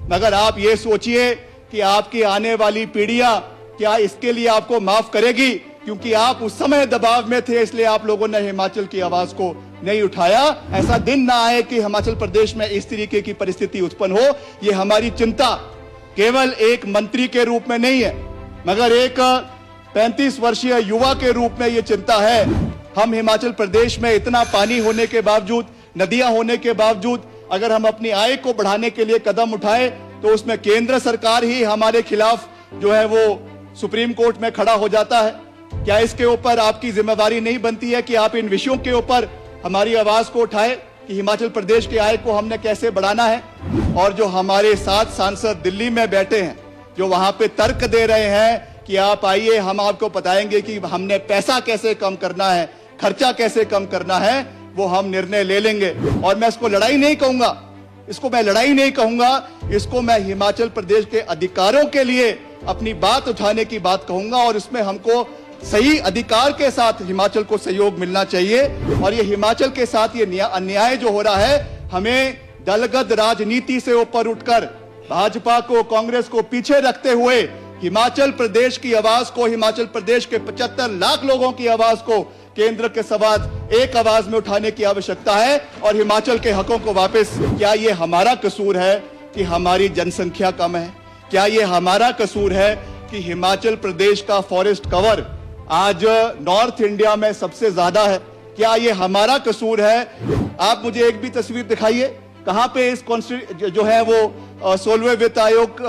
मगर आप ये सोचिए कि आपकी आने वाली पीढ़ियां क्या इसके लिए आपको माफ करेगी, क्योंकि आप उस समय दबाव में थे, इसलिए आप लोगों ने हिमाचल की आवाज को नहीं उठाया। ऐसा दिन ना आए कि हिमाचल प्रदेश में इस तरीके की परिस्थिति उत्पन्न हो। ये हमारी चिंता केवल एक मंत्री के रूप में नहीं है, मगर एक 35 वर्षीय युवा के रूप में ये चिंता है। हम हिमाचल प्रदेश में इतना पानी होने के बावजूद, नदियां होने के बावजूद, अगर हम अपनी आय को बढ़ाने के लिए कदम उठाए तो उसमें केंद्र सरकार ही हमारे खिलाफ जो है वो सुप्रीम कोर्ट में खड़ा हो जाता है। क्या इसके ऊपर आपकी जिम्मेदारी नहीं बनती है कि आप इन विषयों के ऊपर हमारी आवाज को उठाए कि हिमाचल प्रदेश की आय को हमने कैसे बढ़ाना है? और जो हमारे 7 सांसद दिल्ली में बैठे हैं, जो वहां पे तर्क दे रहे हैं कि आप आइए, हम आपको बताएंगे कि हमने पैसा कैसे कम करना है, खर्चा कैसे कम करना है, वो हम निर्णय ले लेंगे। और मैं इसको लड़ाई नहीं कहूंगा, इसको मैं हिमाचल प्रदेश के अधिकारों के लिए अपनी बात उठाने की बात कहूंगा। और इसमें हमको सही अधिकार के साथ हिमाचल को सहयोग मिलना चाहिए। और ये हिमाचल के साथ ये अन्याय जो हो रहा है, हमें दलगत राजनीति से ऊपर उठकर भाजपा को, कांग्रेस को पीछे रखते हुए हिमाचल प्रदेश की आवाज को, हिमाचल प्रदेश के 75 लाख लोगों की आवाज को केंद्र के सवाल एक आवाज में उठाने की आवश्यकता है और हिमाचल के हकों को वापस। क्या ये हमारा कसूर है कि हमारी जनसंख्या कम है? क्या ये हमारा कसूर है कि हिमाचल प्रदेश का फॉरेस्ट कवर आज नॉर्थ इंडिया में सबसे ज्यादा है? क्या ये हमारा कसूर है? आप मुझे एक भी तस्वीर दिखाइए, कहां पे इस जो है वो 16वें वित्त आयोग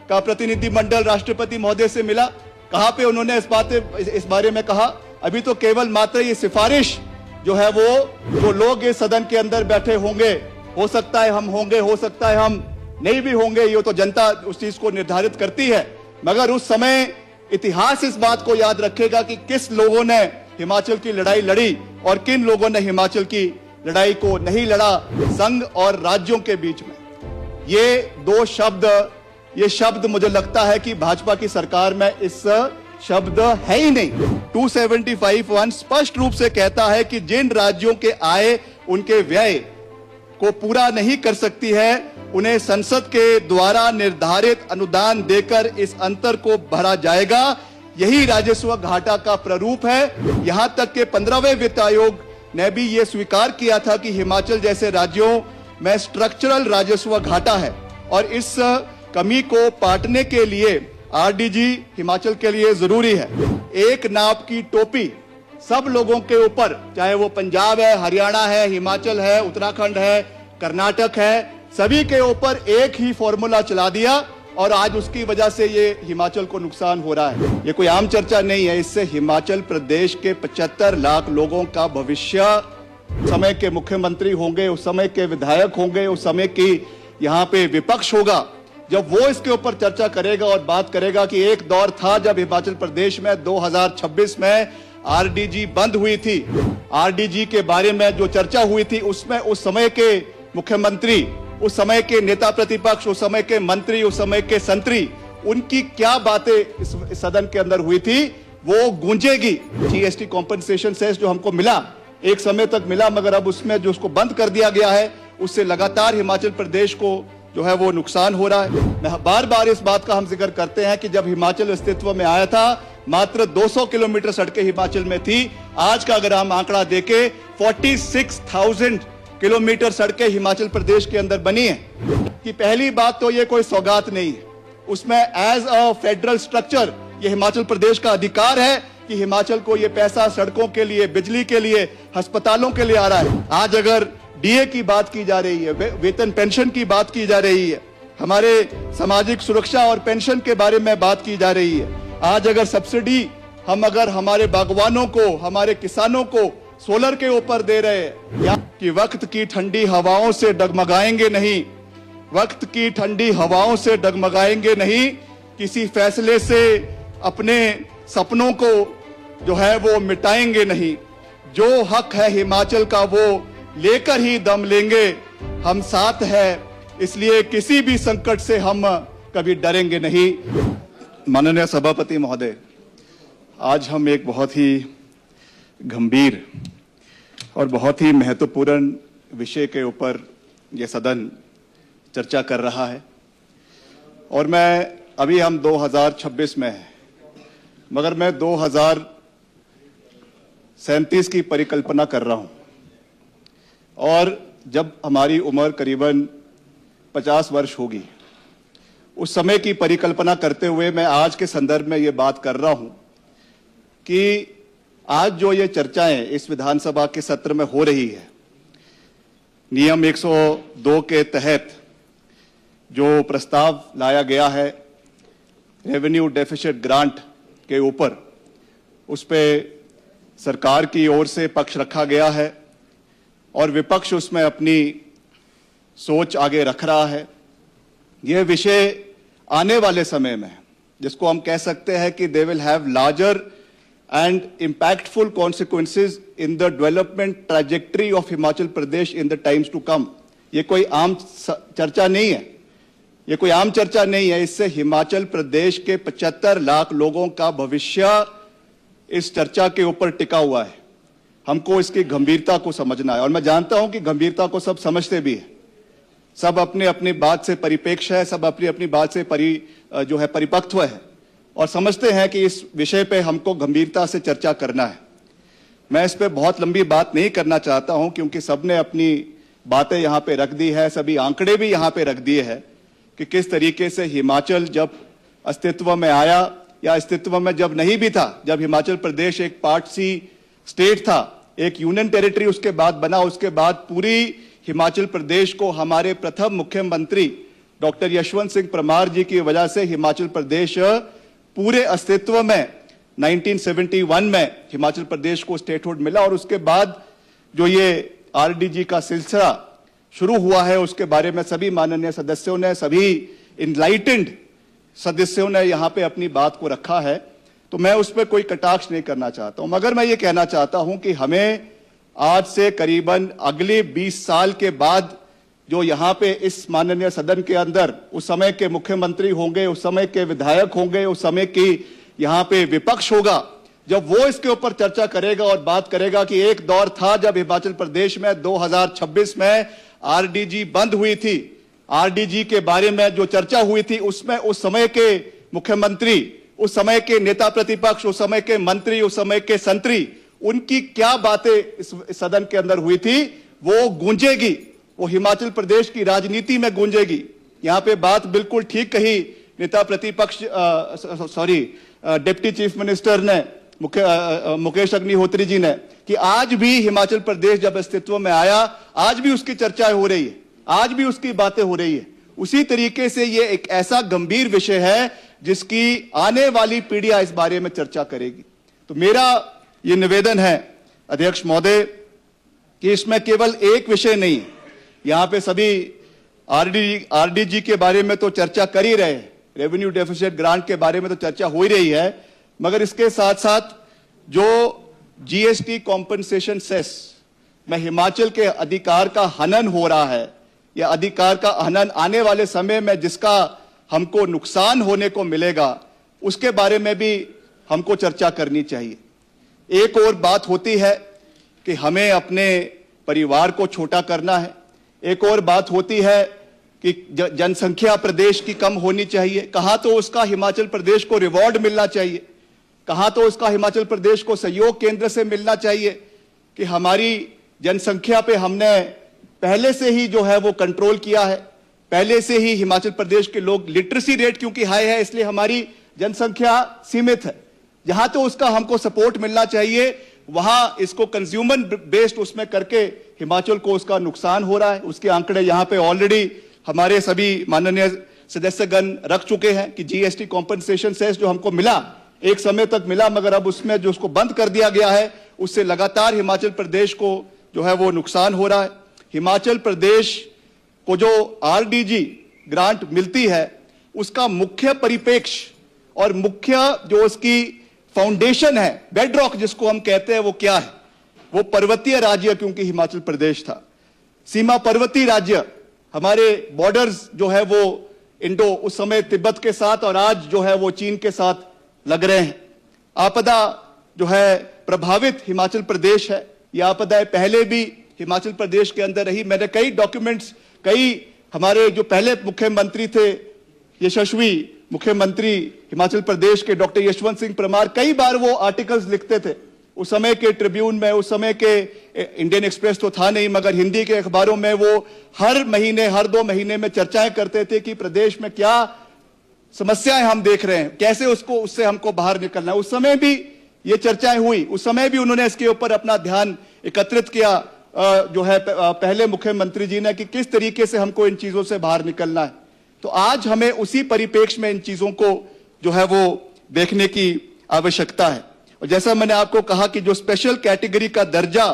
का प्रतिनिधिमंडल राष्ट्रपति महोदय से मिला? कहां पे उन्होंने इस बारे में कहा? अभी तो केवल मात्र ये सिफारिश जो है वो, जो लोग इस सदन के अंदर बैठे होंगे, हो सकता है हम होंगे, हो सकता है हम नहीं भी होंगे, ये तो जनता उस चीज को निर्धारित करती है। मगर उस समय इतिहास इस बात को याद रखेगा कि किस लोगों ने हिमाचल की लड़ाई लड़ी और किन लोगों ने हिमाचल की लड़ाई को नहीं लड़ा। संघ और राज्यों के बीच में ये दो शब्द, ये शब्द मुझे लगता है कि भाजपा की सरकार में इस शब्द है ही नहीं। 275(1) स्पष्ट रूप से कहता है कि जिन राज्यों के आय उनके व्यय को पूरा नहीं कर सकती है, उन्हें संसद के द्वारा निर्धारित अनुदान देकर इस अंतर को भरा जाएगा। यही राजस्व घाटा का प्रारूप है। यहां तक कि 15वें वित्त आयोग ने भी यह स्वीकार किया था कि हिमाचल जैसे राज्यों में स्ट्रक्चरल राजस्व घाटा है और इस कमी को पाटने के लिए आरडीजी हिमाचल के लिए जरूरी है। एक नाप की टोपी सब लोगों के ऊपर, चाहे वो पंजाब है, हरियाणा है, हिमाचल है, उत्तराखंड है, कर्नाटक है, सभी के ऊपर एक ही फॉर्मूला चला दिया और आज उसकी वजह से ये हिमाचल को नुकसान हो रहा है। ये कोई आम चर्चा नहीं है। इससे हिमाचल प्रदेश के 75 लाख लोगों का भविष्य, समय के मुख्यमंत्री होंगे, उस समय के विधायक होंगे, उस समय की यहाँ पे विपक्ष होगा, जब वो इसके ऊपर चर्चा करेगा और बात करेगा कि एक दौर था जब हिमाचल प्रदेश में 2026 में आरडीजी बंद हुई थी। आरडीजी के बारे में जो चर्चा हुई थी उसमें उस समय के मुख्यमंत्री, उस समय के नेता प्रतिपक्ष, उस समय के मंत्री, उस समय के संतरी, उनकी क्या बातें इस सदन के अंदर हुई थी वो गूंजेगी। जीएसटी कॉम्पनसेशन सेस जो हमको मिला, एक समय तक मिला, मगर अब उसमें जो उसको बंद कर दिया गया है, उससे लगातार हिमाचल प्रदेश को जो है वो नुकसान हो रहा है। मैं बार बार इस बात का हम जिक्र करते हैं कि जब हिमाचल अस्तित्व में आया था मात्र 200 किलोमीटर सड़कें हिमाचल में थी। आज का अगर हम आंकड़ा देखें 46,000 किलोमीटर सड़कें हिमाचल प्रदेश के अंदर बनी है। कि पहली बात तो ये कोई सौगात नहीं है, उसमें एज अ फेडरल स्ट्रक्चर ये हिमाचल प्रदेश का अधिकार है कि हिमाचल को ये पैसा सड़कों के लिए, बिजली के लिए, अस्पतालों के लिए आ रहा है। आज अगर डीए की बात की जा रही है, वेतन पेंशन की बात की जा रही है, हमारे सामाजिक सुरक्षा और पेंशन के बारे में बात की जा रही है, आज अगर सब्सिडी हम अगर हमारे बागवानों को, हमारे किसानों को सोलर के ऊपर दे रहे हैं, या कि वक्त की ठंडी हवाओं से डगमगाएंगे नहीं, वक्त की ठंडी हवाओं से डगमगाएंगे नहीं, किसी फैसले से अपने सपनों को जो है वो मिटाएंगे नहीं, जो हक है हिमाचल का वो लेकर ही दम लेंगे, हम साथ हैं, इसलिए किसी भी संकट से हम कभी डरेंगे नहीं। माननीय सभापति महोदय, आज हम एक बहुत ही गंभीर और बहुत ही महत्वपूर्ण विषय के ऊपर यह सदन चर्चा कर रहा है। और मैं अभी हम 2026 में हैं, मगर मैं 2037 की परिकल्पना कर रहा हूं। और जब हमारी उम्र करीबन 50 वर्ष होगी, उस समय की परिकल्पना करते हुए मैं आज के संदर्भ में ये बात कर रहा हूं कि आज जो ये चर्चाएं इस विधानसभा के सत्र में हो रही है, नियम 102 के तहत जो प्रस्ताव लाया गया है रेवेन्यू डेफिसिट ग्रांट के ऊपर, उस पे सरकार की ओर से पक्ष रखा गया है और विपक्ष उसमें अपनी सोच आगे रख रहा है। यह विषय आने वाले समय में, जिसको हम कह सकते हैं कि they will have larger and impactful consequences in the development trajectory of Himachal Pradesh in the times to come. ये कोई आम चर्चा नहीं है, ये कोई आम चर्चा नहीं है। इससे हिमाचल प्रदेश के 75 लाख लोगों का भविष्य इस चर्चा के ऊपर टिका हुआ है। हमको इसकी गंभीरता को समझना है और मैं जानता हूं कि गंभीरता को सब समझते भी हैं, सब अपने अपनी बात से परिपेक्ष है, सब अपनी अपनी बात से परिपक्व है और समझते हैं कि इस विषय पे हमको गंभीरता से चर्चा करना है। मैं इस पे बहुत लंबी बात नहीं करना चाहता हूं क्योंकि सबने अपनी बातें यहां पे रख दी है, सभी आंकड़े भी यहां पे रख दिए हैं कि किस तरीके से हिमाचल जब अस्तित्व में आया या अस्तित्व में जब नहीं भी था, जब हिमाचल प्रदेश एक पार्ट सी स्टेट था, एक यूनियन टेरिटरी उसके बाद बना, उसके बाद पूरी हिमाचल प्रदेश को हमारे प्रथम मुख्यमंत्री डॉक्टर यशवंत सिंह परमार जी की वजह से हिमाचल प्रदेश पूरे अस्तित्व में 1971 में हिमाचल प्रदेश को स्टेटहुड मिला। और उसके बाद जो ये आरडीजी का सिलसिला शुरू हुआ है, उसके बारे में सभी माननीय सदस्यों ने, सभी इनलाइटेंड सदस्यों ने यहां पे अपनी बात को रखा है, तो मैं उस पर कोई कटाक्ष नहीं करना चाहता हूं। मगर मैं ये कहना चाहता हूं कि हमें आज से करीबन अगले 20 साल के बाद जो यहां पे इस माननीय सदन के अंदर उस समय के मुख्यमंत्री होंगे, उस समय के विधायक होंगे, उस समय की यहां पे विपक्ष होगा, जब वो इसके ऊपर चर्चा करेगा और बात करेगा कि एक दौर था जब हिमाचल प्रदेश में 2026 में आरडीजी बंद हुई थी, आरडीजी के बारे में जो चर्चा हुई थी उसमें उस समय के मुख्यमंत्री, उस समय के नेता प्रतिपक्ष, उस समय के मंत्री, उस समय के संतरी, उनकी क्या बातें इस सदन के अंदर हुई थी वो गूंजेगी, वो हिमाचल प्रदेश की राजनीति में गूंजेगी। यहां पे बात बिल्कुल ठीक कही नेता प्रतिपक्ष डिप्टी चीफ मिनिस्टर ने, मुकेश अग्निहोत्री जी ने, कि आज भी हिमाचल प्रदेश जब अस्तित्व में आया, आज भी उसकी चर्चा हो रही है, आज भी उसकी बातें हो रही है। उसी तरीके से ये एक ऐसा गंभीर विषय है जिसकी आने वाली पीढ़ियां इस बारे में चर्चा करेगी। तो मेरा ये निवेदन है अध्यक्ष महोदय कि इसमें केवल एक विषय नहीं है, यहां पे सभी आरडीजी के बारे में तो चर्चा कर ही रहे हैं, रेवेन्यू डेफिसिट ग्रांट के बारे में तो चर्चा हो ही रही है, मगर इसके साथ साथ जो जीएसटी कॉम्पनसेशन सेस में हिमाचल के अधिकार का हनन हो रहा है, या अधिकार का हनन आने वाले समय में जिसका हमको नुकसान होने को मिलेगा, उसके बारे में भी हमको चर्चा करनी चाहिए। एक और बात होती है कि हमें अपने परिवार को छोटा करना है, एक और बात होती है कि जनसंख्या प्रदेश की कम होनी चाहिए, कहां तो उसका हिमाचल प्रदेश को रिवॉर्ड मिलना चाहिए, कहां तो उसका हिमाचल प्रदेश को सहयोग केंद्र से मिलना चाहिए कि हमारी जनसंख्या पे हमने पहले से ही जो है वो कंट्रोल किया है, पहले से ही हिमाचल प्रदेश के लोग, लिटरेसी रेट क्योंकि हाई है इसलिए हमारी जनसंख्या सीमित है, जहां तो उसका हमको सपोर्ट मिलना चाहिए वहां इसको कंज्यूमर बेस्ड उसमें करके हिमाचल को उसका नुकसान हो रहा है। उसके आंकड़े यहां पे ऑलरेडी हमारे सभी माननीय सदस्यगण रख चुके हैं कि जीएसटी कॉम्पनसेशन सेस जो हमको मिला, एक समय तक मिला, मगर अब उसमें जो उसको बंद कर दिया गया है उससे लगातार हिमाचल प्रदेश को जो है वो नुकसान हो रहा है। हिमाचल प्रदेश को जो आरडीजी ग्रांट मिलती है उसका मुख्य परिप्रेक्ष्य और मुख्य जो उसकी फाउंडेशन है, बेडरॉक जिसको हम कहते हैं, वो क्या है? वो पर्वतीय राज्य, क्योंकि हिमाचल प्रदेश था सीमा पर्वतीय राज्य, हमारे बॉर्डर्स जो है वो इंडो उस समय तिब्बत के साथ और आज जो है वो चीन के साथ लग रहे हैं। आपदा जो है प्रभावित हिमाचल प्रदेश है, ये आपदाएं पहले भी हिमाचल प्रदेश के अंदर रही। मैंने कई डॉक्यूमेंट्स, कई हमारे जो पहले मुख्यमंत्री थे यशस्वी मुख्यमंत्री हिमाचल प्रदेश के डॉक्टर यशवंत सिंह परमार कई बार वो आर्टिकल्स लिखते थे। उस समय के ट्रिब्यून में, उस समय के इंडियन एक्सप्रेस तो था नहीं, मगर हिंदी के अखबारों में वो हर महीने, हर 2 महीने में चर्चाएं करते थे कि प्रदेश में क्या समस्याएं हम देख रहे हैं, कैसे उससे हमको बाहर निकलना है। उस समय भी ये चर्चाएं हुई, उस समय भी उन्होंने इसके ऊपर अपना ध्यान एकत्रित किया जो है पहले मुख्यमंत्री जी ने, कि किस तरीके से हमको इन चीजों से बाहर निकलना है। तो आज हमें उसी परिप्रेक्ष्य में इन चीजों को जो है वो देखने की आवश्यकता है। और जैसा मैंने आपको कहा कि जो स्पेशल कैटेगरी का दर्जा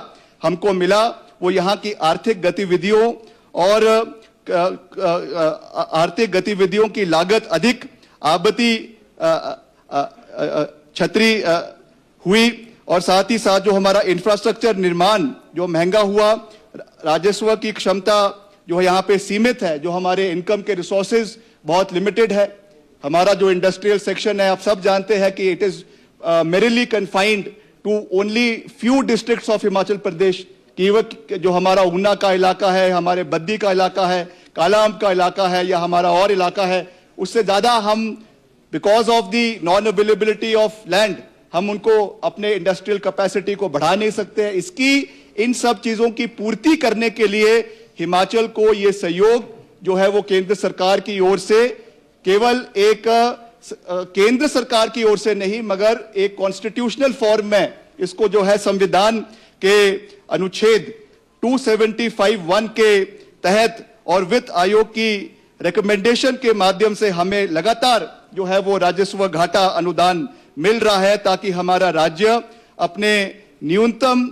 हमको मिला, वो यहाँ की आर्थिक गतिविधियों और आर्थिक गतिविधियों की लागत अधिक आपत्ति छतरी हुई, और साथ ही साथ जो हमारा इंफ्रास्ट्रक्चर निर्माण जो महंगा हुआ, राजस्व की क्षमता जो यहाँ पे सीमित है, जो हमारे इनकम के रिसोर्सेज बहुत लिमिटेड है। हमारा जो इंडस्ट्रियल सेक्शन है, आप सब जानते हैं कि it is merely confined to only few districts of Himachal Pradesh. केवल जो हमारा ऊना का इलाका है, हमारे बद्दी का इलाका है, कालाअंब का इलाका है, या हमारा और इलाका है, उससे ज्यादा हम because of the non availability of land हम उनको अपने इंडस्ट्रियल कैपेसिटी को बढ़ा नहीं सकते हैं। इसकी इन सब चीजों की पूर्ति करने के लिए हिमाचल को ये सहयोग जो है वो केंद्र सरकार की ओर से, केवल एक केंद्र सरकार की ओर से नहीं, मगर एक कॉन्स्टिट्यूशनल फॉर्म में इसको जो है संविधान के अनुच्छेद 275(1) के तहत और वित्त आयोग की रिकमेंडेशन के माध्यम से हमें लगातार जो है वो राजस्व घाटा अनुदान मिल रहा है, ताकि हमारा राज्य अपने न्यूनतम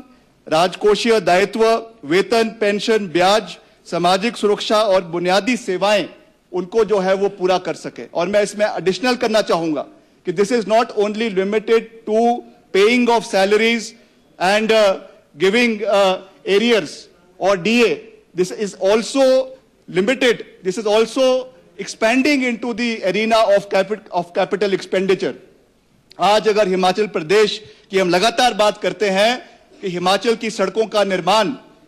राजकोषीय दायित्व, वेतन, पेंशन, ब्याज, सामाजिक सुरक्षा और बुनियादी सेवाएं उनको जो है वो पूरा कर सके। और मैं इसमें एडिशनल करना चाहूंगा कि this is not only limited to paying off salaries and giving arrears और DA, this is also limited, this is also expanding into the arena of capital expenditure. आज अगर हिमाचल प्रदेश की हम लगातार बात करते हैं कि हिमाचल की सड़कों का निर्माण,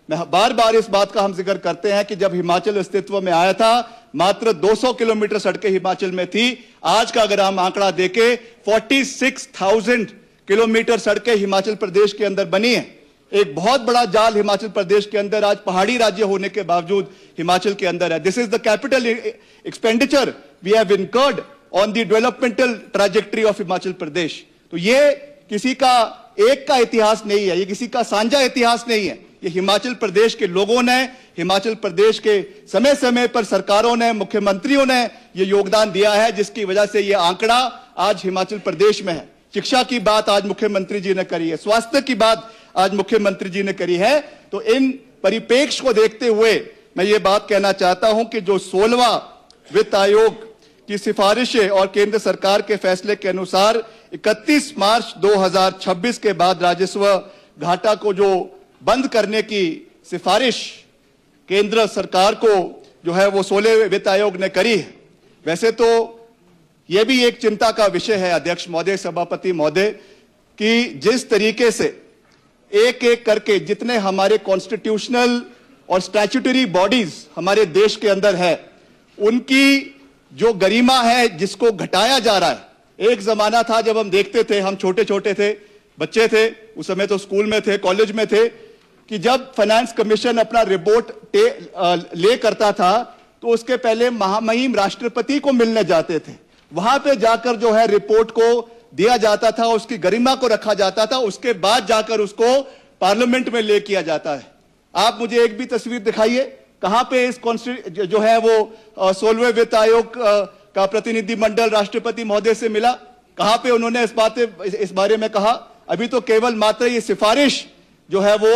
मैं बार बार इस बात का हम जिक्र करते हैं कि जब हिमाचल अस्तित्व में आया था मात्र 200 किलोमीटर सड़कें हिमाचल में थी। आज का अगर हम आंकड़ा देखें 46,000 किलोमीटर सड़कें हिमाचल प्रदेश के अंदर बनी है। एक बहुत बड़ा जाल हिमाचल प्रदेश के अंदर आज पहाड़ी राज्य होने के बावजूद हिमाचल के अंदर है। This is the capital expenditure we have incurred on the developmental trajectory of Himachal Pradesh. तो ये किसी का एक का इतिहास नहीं है, ये किसी का साझा इतिहास नहीं है, ये हिमाचल प्रदेश के लोगों ने, हिमाचल प्रदेश के समय समय पर सरकारों ने, मुख्यमंत्रियों ने ये योगदान दिया है, जिसकी वजह से ये आंकड़ा आज हिमाचल प्रदेश में है। शिक्षा की बात आज मुख्यमंत्री जी ने करी है, स्वास्थ्य की बात आज मुख्यमंत्री जी ने करी है। तो इन परिप्रेक्ष्य को देखते हुए मैं ये बात कहना चाहता हूं कि जो 16वां वित्त आयोग की सिफारिशें और केंद्र सरकार के फैसले के अनुसार 31 मार्च 2026 के बाद राजस्व घाटा को जो बंद करने की सिफारिश केंद्र सरकार को जो है वो 16वें वित्त आयोग ने करी है। वैसे तो यह भी एक चिंता का विषय है अध्यक्ष महोदय, सभापति महोदय, कि जिस तरीके से एक एक करके जितने हमारे कॉन्स्टिट्यूशनल और स्टैट्यूटरी बॉडीज हमारे देश के अंदर है, उनकी जो गरिमा है जिसको घटाया जा रहा है। एक जमाना था जब हम देखते थे, हम छोटे छोटे थे, बच्चे थे, उस समय तो स्कूल में थे, कॉलेज में थे, कि जब फाइनेंस कमीशन अपना रिपोर्ट ले करता था तो उसके पहले महामहिम राष्ट्रपति को मिलने जाते थे। वहां पे जाकर जो है रिपोर्ट को दिया जाता था, उसकी गरिमा को रखा जाता था, उसके बाद जाकर उसको पार्लियामेंट में ले किया जाता है। आप मुझे एक भी तस्वीर दिखाइए कहां पे इस जो है वो 16वें वित्त आयोग का प्रतिनिधिमंडल राष्ट्रपति महोदय से मिला, कहां पे उन्होंने इस बारे में कहा। अभी तो केवल मात्र ये सिफारिश जो है वो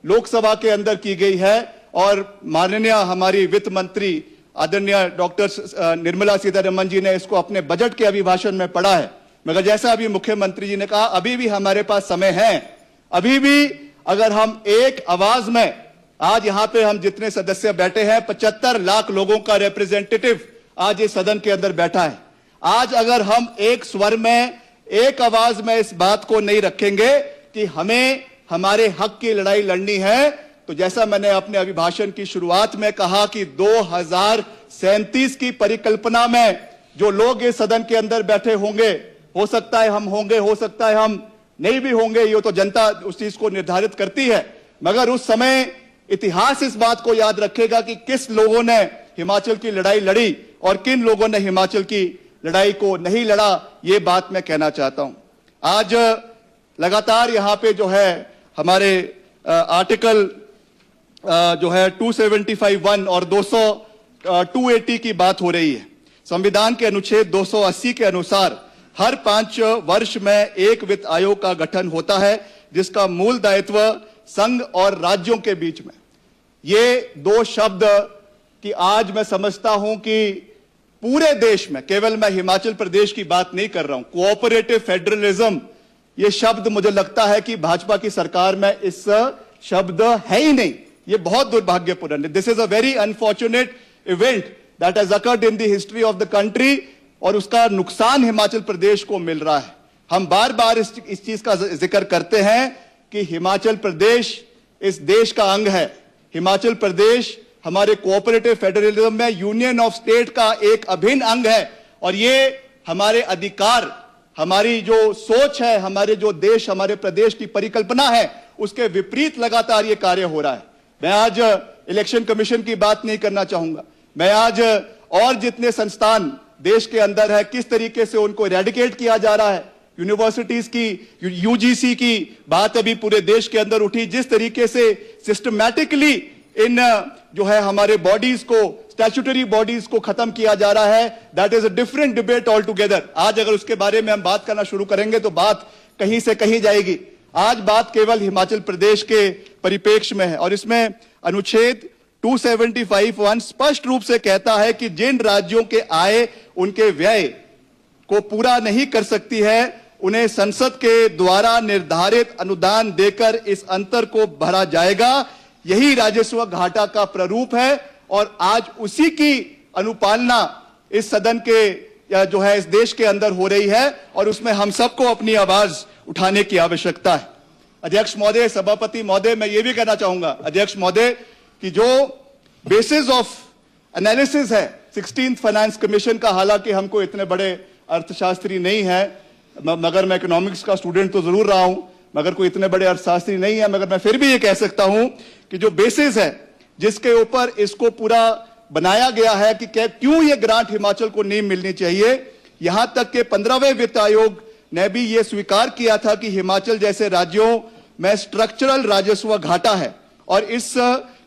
लोकसभा के अंदर की गई है और माननीय हमारी वित्त मंत्री आदरणीय डॉक्टर निर्मला सीतारमण जी ने इसको अपने बजट के अभिभाषण में पढ़ा है। मगर जैसा अभी मुख्यमंत्री जी ने कहा, अभी भी हमारे पास समय है। अभी भी अगर हम एक आवाज में, आज यहां पे हम जितने सदस्य बैठे हैं 75 लाख लोगों का रिप्रेजेंटेटिव आज इस सदन के अंदर बैठा है। आज अगर हम एक स्वर में, एक आवाज में इस बात को नहीं रखेंगे कि हमें हमारे हक की लड़ाई लड़नी है, तो जैसा मैंने अपने अभिभाषण की शुरुआत में कहा कि 2037 की परिकल्पना में जो लोग इस सदन के अंदर बैठे होंगे, हो सकता है हम होंगे, हो सकता है हम नहीं भी होंगे, ये तो जनता उस चीज को निर्धारित करती है, मगर उस समय इतिहास इस बात को याद रखेगा कि किस लोगों ने हिमाचल की लड़ाई लड़ी और किन लोगों ने हिमाचल की लड़ाई को नहीं लड़ा। ये बात मैं कहना चाहता हूं। आज लगातार यहां पे जो है हमारे आर्टिकल जो है 275(1) और 280 की बात हो रही है। संविधान के अनुच्छेद 280 के अनुसार हर 5 वर्ष में एक वित्त आयोग का गठन होता है, जिसका मूल दायित्व संघ और राज्यों के बीच में। ये दो शब्द कि आज मैं समझता हूं कि पूरे देश में, केवल मैं हिमाचल प्रदेश की बात नहीं कर रहा हूं, कोऑपरेटिव फेडरलिज्म, ये शब्द मुझे लगता है कि भाजपा की सरकार में इस शब्द है ही नहीं। ये बहुत दुर्भाग्यपूर्ण है। This is a very unfortunate event that has occurred in the history of the country, और उसका नुकसान हिमाचल प्रदेश को मिल रहा है। हम बार बार इस चीज का जिक्र करते हैं कि हिमाचल प्रदेश इस देश का अंग है। हिमाचल प्रदेश हमारे कोऑपरेटिव फेडरलिज्म में यूनियन ऑफ स्टेट का एक अभिन्न अंग है, और ये हमारे अधिकार, हमारी जो सोच है, हमारे जो देश, हमारे प्रदेश की परिकल्पना है, उसके विपरीत लगातार ये कार्य हो रहा है। मैं आज इलेक्शन कमीशन की बात नहीं करना चाहूंगा। मैं आज और जितने संस्थान देश के अंदर है, किस तरीके से उनको इरेडिकेट किया जा रहा है। यूनिवर्सिटीज की, यूजीसी की बात अभी पूरे देश के अंदर उठी, जिस तरीके से सिस्टमैटिकली इन जो है हमारे बॉडीज को, स्टैट्यूटरी बॉडीज को खत्म किया जा रहा है, that is a different debate all together. आज अगर उसके बारे में हम बात करना शुरू करेंगे तो बात कहीं से कहीं जाएगी। आज बात केवल हिमाचल प्रदेश के परिप्रेक्ष्य में है, और इसमें अनुच्छेद 275(1) स्पष्ट रूप से कहता है कि जिन राज्यों के आय उनके व्यय को पूरा नहीं कर सकती है, उन्हें संसद के द्वारा निर्धारित अनुदान देकर इस अंतर को भरा जाएगा। यही राजस्व घाटा का प्रारूप है, और आज उसी की अनुपालना इस सदन के या जो है इस देश के अंदर हो रही है, और उसमें हम सबको अपनी आवाज उठाने की आवश्यकता है। अध्यक्ष महोदय, सभापति महोदय, मैं ये भी कहना चाहूंगा अध्यक्ष महोदय कि जो बेसिस ऑफ एनालिसिस है 16th फाइनेंस कमीशन का, हालांकि हमको इतने बड़े अर्थशास्त्री नहीं है, मगर मैं इकोनॉमिक्स का स्टूडेंट तो जरूर रहा हूं, मगर कोई इतने बड़े अर्थशास्त्री नहीं है, मगर मैं फिर भी ये कह सकता हूं कि जो बेसिस है जिसके ऊपर इसको पूरा बनाया गया है कि क्यों ये ग्रांट हिमाचल को नहीं मिलनी चाहिए, यहां तक कि 15वें वित्त आयोग ने भी ये स्वीकार किया था कि हिमाचल जैसे राज्यों में स्ट्रक्चरल राजस्व घाटा है, और इस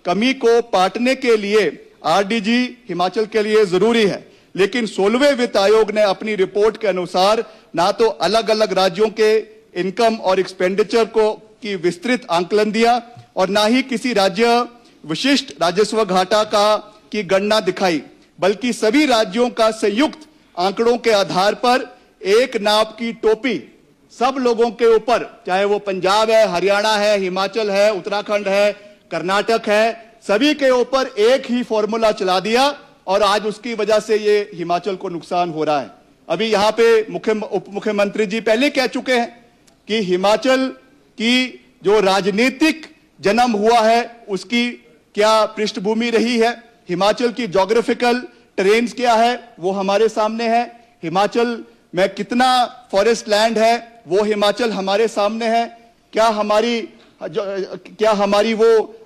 कमी को पाटने के लिए आरडीजी हिमाचल के लिए जरूरी है। लेकिन 16वें वित्त आयोग ने अपनी रिपोर्ट के अनुसार ना तो अलग अलग राज्यों के इनकम और एक्सपेंडिचर को की विस्तृत आंकलन दिया, और ना ही किसी राज्य विशिष्ट राजस्व घाटा की गणना दिखाई, बल्कि सभी राज्यों का संयुक्त आंकड़ों के आधार पर एक नाप की टोपी सब लोगों के ऊपर, चाहे वो पंजाब है, हरियाणा है, हिमाचल है, उत्तराखंड है, कर्नाटक है, सभी के ऊपर एक ही फॉर्मूला चला दिया, और आज उसकी वजह से ये हिमाचल को नुकसान हो रहा है। अभी यहां पे उप मुख्यमंत्री जी पहले कह चुके हैं कि हिमाचल की जो राजनीतिक जन्म हुआ है उसकी क्या पृष्ठभूमि रही है, हिमाचल की ज्योग्राफिकल टेरेन्स क्या है वो हमारे सामने है, हिमाचल में कितना फॉरेस्ट लैंड है वो हिमाचल हमारे सामने है। क्या हमारी वो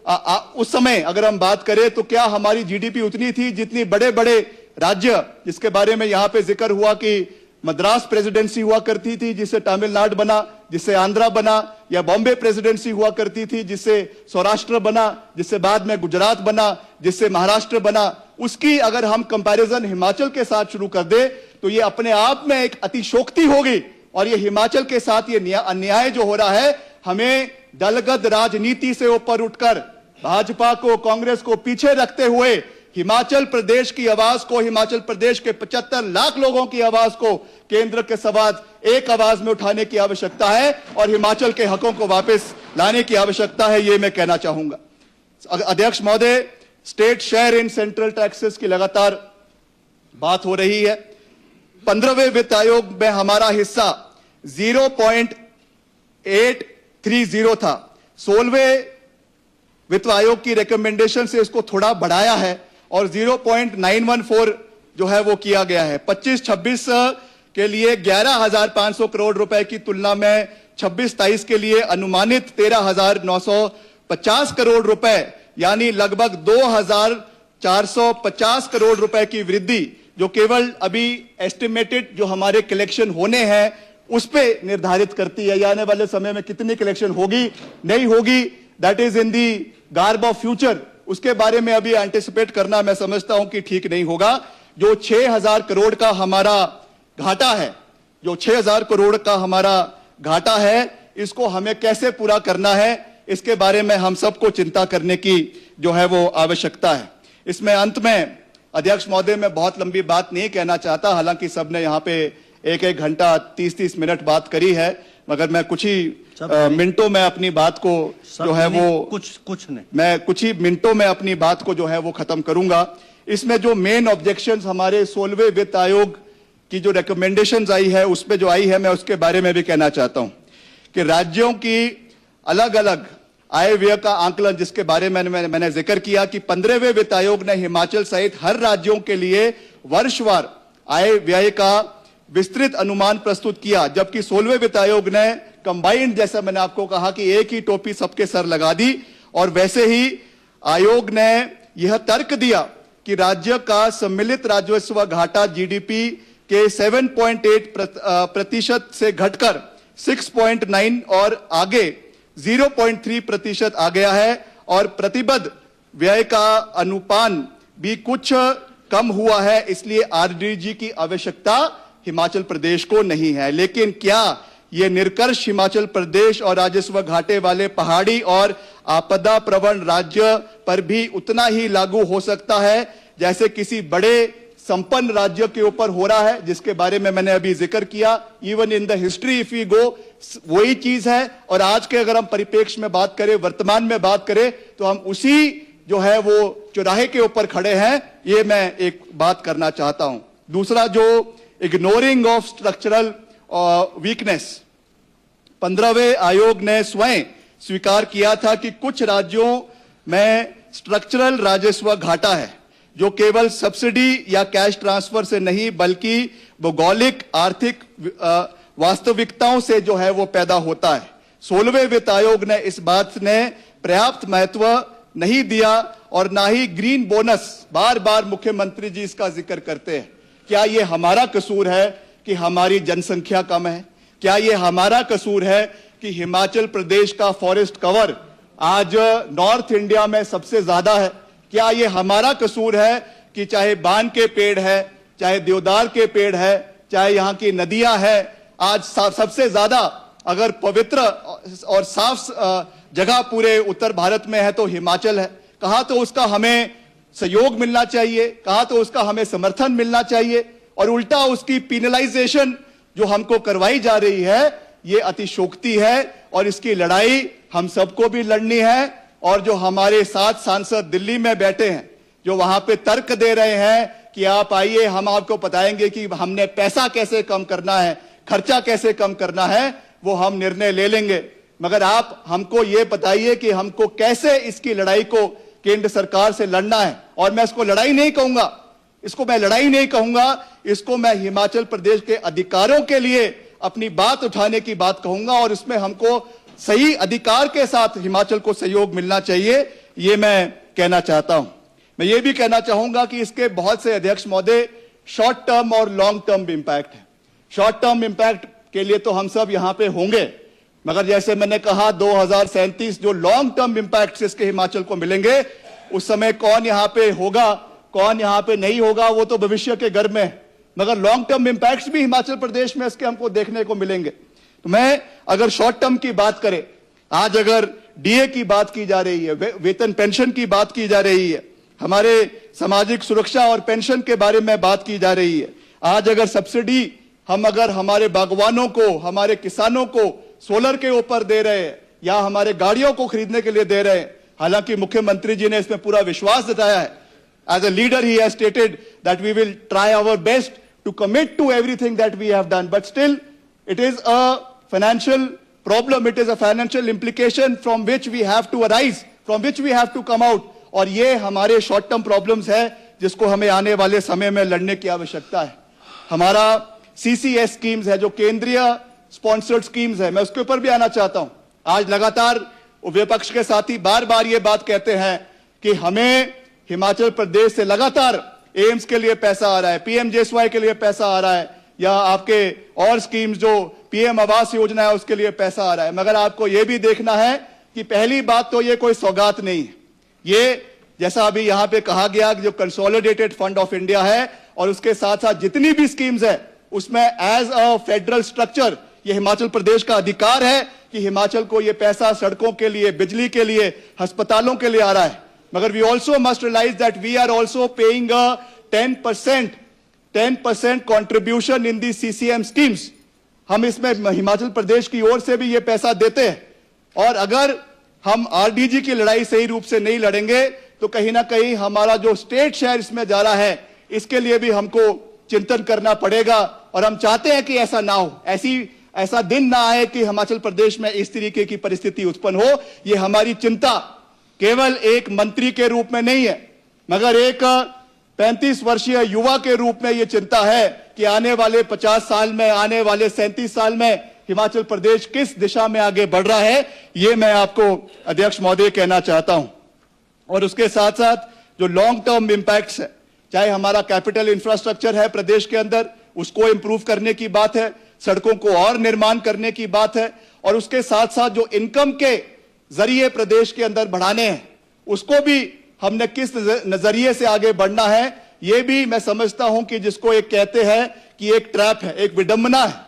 उस समय अगर हम बात करें तो क्या हमारी जीडीपी उतनी थी जितनी बड़े बड़े राज्य, जिसके बारे में यहां पे जिक्र हुआ कि मद्रास प्रेसिडेंसी हुआ करती थी जिससे तमिलनाडु बना, जिससे आंध्रा बना, या बॉम्बे प्रेसिडेंसी हुआ करती थी जिससे सौराष्ट्र बना, जिससे बाद में गुजरात बना, जिससे महाराष्ट्र बना, उसकी अगर हम कंपैरिजन हिमाचल के साथ शुरू कर दे तो ये अपने आप में एक अतिशोक्ति होगी। और ये हिमाचल के साथ ये अन्याय जो हो रहा है, हमें दलगत राजनीति से ऊपर उठकर भाजपा को, कांग्रेस को पीछे रखते हुए हिमाचल प्रदेश की आवाज को, हिमाचल प्रदेश के 75 लाख लोगों की आवाज को केंद्र के साथ एक आवाज में उठाने की आवश्यकता है, और हिमाचल के हकों को वापस लाने की आवश्यकता है, ये मैं कहना चाहूंगा। अध्यक्ष महोदय, state share in central taxes की लगातार बात हो रही है। 15वें वित्त आयोग में हमारा हिस्सा 0.830 था। 16वें वित्त आयोग की रिकमेंडेशन से इसको थोड़ा बढ़ाया है और 0.914 जो है वो किया गया है। 25-26 के लिए 11,500 करोड़ रुपए की तुलना में 26-27 के लिए अनुमानित 13,950 करोड़ रुपए, यानी लगभग 2,450 करोड़ रुपए की वृद्धि, जो केवल अभी एस्टिमेटेड जो हमारे कलेक्शन होने हैं उस पे निर्धारित करती है। आने वाले समय में कितनी कलेक्शन होगी नहीं होगी, that is in the garb of future, उसके बारे में अभी एंटिसिपेट करना मैं समझता हूं कि ठीक नहीं होगा। जो 6,000 करोड़ का हमारा घाटा है, जो 6,000 करोड़ का हमारा घाटा है, इसको हमें कैसे पूरा करना है, इसके बारे में हम सबको चिंता करने की जो है वो आवश्यकता है। इसमें अंत में अध्यक्ष महोदय, मैं बहुत लंबी बात नहीं कहना चाहता, हालांकि सबने यहाँ पे एक घंटा 30-30 मिनट बात करी है, मगर मैं कुछ ही मिनटों में अपनी बात को जो है वो कुछ नहीं, मैं कुछ ही मिनटों में अपनी बात को जो है वो खत्म करूंगा। इसमें जो मेन ऑब्जेक्शंस हमारे 16वें वित्त आयोग की जो रिकमेंडेशंस आई है, उसमें जो आई है, मैं उसके बारे में भी कहना चाहता हूं कि राज्यों की अलग अलग आय व्यय का आंकलन, जिसके बारे में मैंने जिक्र किया कि 15वें वित्त आयोग ने हिमाचल सहित हर राज्यों के लिए वर्षवार आय व्यय का विस्तृत अनुमान प्रस्तुत किया, जबकि 16वें वित्त आयोग ने कंबाइंड, जैसा मैंने आपको कहा कि एक ही टोपी सबके सर लगा दी। और वैसे ही आयोग ने यह तर्क दिया कि राज्य का सम्मिलित राजस्व घाटा जीडीपी के 7.8% से घटकर 6.9 और आगे 0.3% आ गया है, और प्रतिबद्ध व्यय का अनुपान भी कुछ कम हुआ है। इसलिए आरडीजी की आवश्यकता हिमाचल प्रदेश को नहीं है। लेकिन क्या यह निष्कर्ष हिमाचल प्रदेश और राजस्व घाटे वाले पहाड़ी और आपदा प्रवण राज्य पर भी उतना ही लागू हो सकता है जैसे किसी बड़े संपन्न राज्य के ऊपर हो रहा है, जिसके बारे में मैंने अभी जिक्र किया। Even in the history if you go, वही चीज है। और आज के अगर हम परिप्रेक्ष्य में बात करें, वर्तमान में बात करें, तो हम उसी जो है वो चौराहे के ऊपर खड़े हैं। ये मैं एक बात करना चाहता हूं। दूसरा, जो इग्नोरिंग ऑफ स्ट्रक्चरल वीकनेस, 15वें आयोग ने स्वयं स्वीकार किया था कि कुछ राज्यों में स्ट्रक्चरल राजस्व घाटा है, जो केवल सब्सिडी या कैश ट्रांसफर से नहीं बल्कि भौगोलिक आर्थिक वास्तविकताओं से जो है वो पैदा होता है। 16वें वित्त आयोग ने इस बात ने पर्याप्त महत्व नहीं दिया, और ना ही ग्रीन बोनस, बार बार मुख्यमंत्री जी इसका जिक्र करते हैं। क्या ये हमारा कसूर है कि हमारी जनसंख्या कम है? क्या ये हमारा कसूर है कि हिमाचल प्रदेश का फॉरेस्ट कवर आज नॉर्थ इंडिया में सबसे ज्यादा है? क्या ये हमारा कसूर है कि चाहे बान के पेड़ है, चाहे देवदार के पेड़ है, चाहे यहाँ की नदियां हैं, आज सबसे ज्यादा अगर पवित्र और साफ जगह पूरे उत्तर भारत में है तो हिमाचल है। कहा तो उसका हमें सहयोग मिलना चाहिए, कहा तो उसका हमें समर्थन मिलना चाहिए, और उल्टा उसकी पिनलाइजेशन जो हमको करवाई जा रही है, ये अतिशोक्ति है। और इसकी लड़ाई हम सबको भी लड़नी है। और जो हमारे 7 सांसद दिल्ली में बैठे हैं, जो वहां पे तर्क दे रहे हैं कि आप आइए, हम आपको बताएंगे कि हमने पैसा कैसे कम करना है, खर्चा कैसे कम करना है, वो हम निर्णय ले लेंगे। मगर आप हमको ये बताइए कि हमको कैसे इसकी लड़ाई को केंद्र सरकार से लड़ना है। और मैं इसको लड़ाई नहीं कहूंगा, इसको मैं लड़ाई नहीं कहूंगा, इसको मैं हिमाचल प्रदेश के अधिकारों के लिए अपनी बात उठाने की बात कहूंगा। और इसमें हमको सही अधिकार के साथ हिमाचल को सहयोग मिलना चाहिए, ये मैं कहना चाहता हूं। मैं ये भी कहना चाहूंगा कि इसके बहुत से अध्यक्ष महोदय शॉर्ट टर्म और लॉन्ग टर्म इंपैक्ट है। शॉर्ट टर्म इंपैक्ट के लिए तो हम सब यहां पे होंगे, मगर जैसे मैंने कहा 2037 जो लॉन्ग टर्म इंपैक्ट इसके हिमाचल को मिलेंगे, उस समय कौन यहां पे होगा, कौन यहां पे नहीं होगा, वो तो भविष्य के घर में है। मगर लॉन्ग टर्म इंपैक्ट्स भी हिमाचल प्रदेश में इसके हमको देखने को मिलेंगे। तो मैं अगर शॉर्ट टर्म की बात करें, आज अगर डीए की बात की जा रही है, वेतन पेंशन की बात की जा रही है, हमारे सामाजिक सुरक्षा और पेंशन के बारे में बात की जा रही है, आज अगर सब्सिडी हम अगर हमारे बागवानों को, हमारे किसानों को सोलर के ऊपर दे रहे हैं, या हमारे गाड़ियों को खरीदने के लिए दे रहे हैं, हालांकि मुख्यमंत्री जी ने इसमें पूरा विश्वास जताया है। As a leader he has stated that we will try our best to commit to everything that we have done, but still it is a financial problem, it is a financial implication from which we have to arise, from which we have to come out। और ये हमारे short term problems है जिसको हमें आने वाले समय में लड़ने की आवश्यकता है। हमारा CCS स्कीम्स है, जो केंद्रीय स्पॉन्सर्ड स्कीम्स है, मैं उसके ऊपर भी आना चाहता हूं। आज लगातार विपक्ष के साथी बार बार ये बात कहते हैं कि हमें हिमाचल प्रदेश से लगातार एम्स के लिए पैसा आ रहा है, PMJSY के लिए पैसा आ रहा है, या आपके और स्कीम्स जो PM आवास योजना है उसके लिए पैसा आ रहा है। मगर आपको यह भी देखना है कि पहली बात तो ये कोई सौगात नहीं है। ये जैसा अभी यहां पे कहा गया कि जो कंसोलिडेटेड फंड ऑफ इंडिया है और उसके साथ साथ जितनी भी स्कीम्स है उसमें एज अ फेडरल स्ट्रक्चर ये हिमाचल प्रदेश का अधिकार है कि हिमाचल को ये पैसा सड़कों के लिए, बिजली के लिए, अस्पतालों के लिए आ रहा है। मगर we also must realise that we are also paying 10% contribution in the CCM schemes. हम इसमें हिमाचल प्रदेश की ओर से भी ये पैसा देते हैं, और अगर हम RDG की लड़ाई सही रूप से नहीं लड़ेंगे तो कहीं ना कहीं हमारा जो स्टेट शेयर इसमें जा रहा है इसके लिए भी हमको चिंतन करना पड़ेगा। और हम चाहते हैं कि ऐसा ना हो, ऐसा दिन ना आए कि हिमाचल प्रदेश में इस तरीके की परिस्थिति उत्पन्न हो। ये हमारी चिंता केवल एक मंत्री के रूप में नहीं है, मगर एक 35 वर्षीय युवा के रूप में ये चिंता है कि आने वाले 50 साल में, आने वाले 37 साल में हिमाचल प्रदेश किस दिशा में आगे बढ़ रहा है, ये मैं आपको अध्यक्ष महोदय कहना चाहता हूं। और उसके साथ साथ जो लॉन्ग टर्म इंपैक्ट्स है, चाहे हमारा कैपिटल इंफ्रास्ट्रक्चर है प्रदेश के अंदर, उसको इंप्रूव करने की बात है, सड़कों को और निर्माण करने की बात है, और उसके साथ साथ जो इनकम के जरिए प्रदेश के अंदर बढ़ाने हैं उसको भी हमने किस नजरिए से आगे बढ़ना है, ये भी मैं समझता हूं कि जिसको एक कहते हैं कि एक ट्रैप है, एक विडंबना है।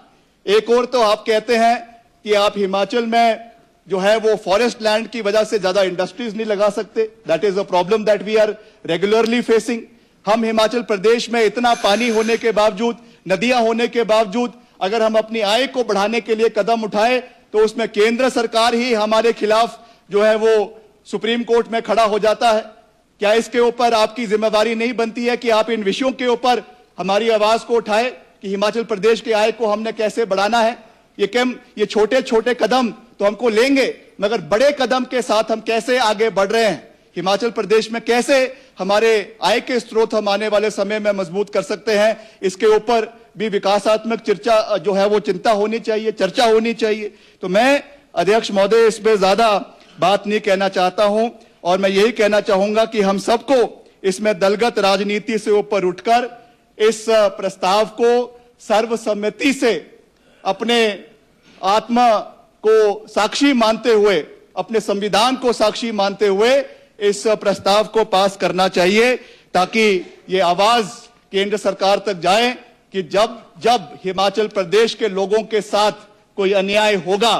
एक और तो आप कहते हैं कि आप हिमाचल में जो है वो फॉरेस्ट लैंड की वजह से ज्यादा इंडस्ट्रीज नहीं लगा सकते। That is a problem that we are regularly facing. हम हिमाचल प्रदेश में इतना पानी होने के बावजूद, नदियां होने के बावजूद, अगर हम अपनी आय को बढ़ाने के लिए कदम उठाए तो उसमें केंद्र सरकार ही हमारे खिलाफ जो है वो सुप्रीम कोर्ट में खड़ा हो जाता है। क्या इसके ऊपर आपकी जिम्मेवारी नहीं बनती है कि आप इन विषयों के ऊपर हमारी आवाज को उठाए कि हिमाचल प्रदेश की आय को हमने कैसे बढ़ाना है? ये छोटे छोटे कदम तो हमको लेंगे, मगर बड़े कदम के साथ हम कैसे आगे बढ़ रहे हैं, हिमाचल प्रदेश में कैसे हमारे आय के स्रोत हम आने वाले समय में मजबूत कर सकते हैं, इसके ऊपर भी विकासात्मक चर्चा जो है वो चिंता होनी चाहिए, चर्चा होनी चाहिए। तो मैं अध्यक्ष महोदय इसमें ज्यादा बात नहीं कहना चाहता हूं, और मैं यही कहना चाहूंगा कि हम सबको इसमें दलगत राजनीति से ऊपर उठकर इस प्रस्ताव को सर्वसम्मति से अपने आत्मा को साक्षी मानते हुए, अपने संविधान को साक्षी मानते हुए इस प्रस्ताव को पास करना चाहिए, ताकि ये आवाज केंद्र सरकार तक जाए कि जब हिमाचल प्रदेश के लोगों के साथ कोई अन्याय होगा,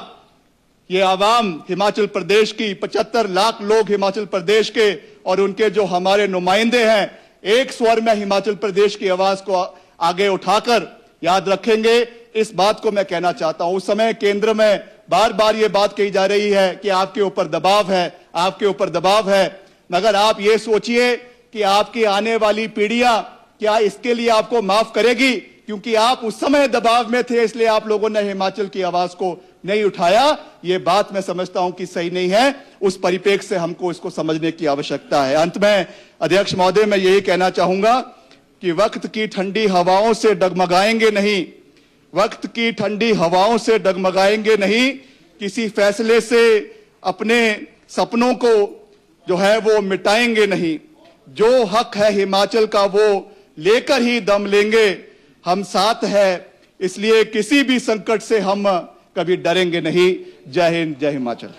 ये आवाम हिमाचल प्रदेश की 75 लाख लोग हिमाचल प्रदेश के और उनके जो हमारे नुमाइंदे हैं, एक स्वर में हिमाचल प्रदेश की आवाज को आगे उठाकर याद रखेंगे। इस बात को मैं कहना चाहता हूं। उस समय केंद्र में बार बार ये बात कही जा रही है कि आपके ऊपर दबाव है, आपके ऊपर दबाव है, मगर आप ये सोचिए कि आपकी आने वाली पीढ़ियां क्या इसके लिए आपको माफ करेगी? क्योंकि आप उस समय दबाव में थे, इसलिए आप लोगों ने हिमाचल की आवाज को नहीं उठाया। ये बात मैं समझता हूं कि सही नहीं है। उस परिप्रेक्ष्य से हमको इसको समझने की आवश्यकता है। अंत में अध्यक्ष महोदय मैं यही कहना चाहूंगा कि वक्त की ठंडी हवाओं से डगमगाएंगे नहीं, वक्त की ठंडी हवाओं से डगमगाएंगे नहीं, किसी फैसले से अपने सपनों को जो है वो मिटाएंगे नहीं। जो हक है हिमाचल का वो लेकर ही दम लेंगे। हम साथ है, इसलिए किसी भी संकट से हम कभी डरेंगे नहीं। जय हिंद, जय हिमाचल।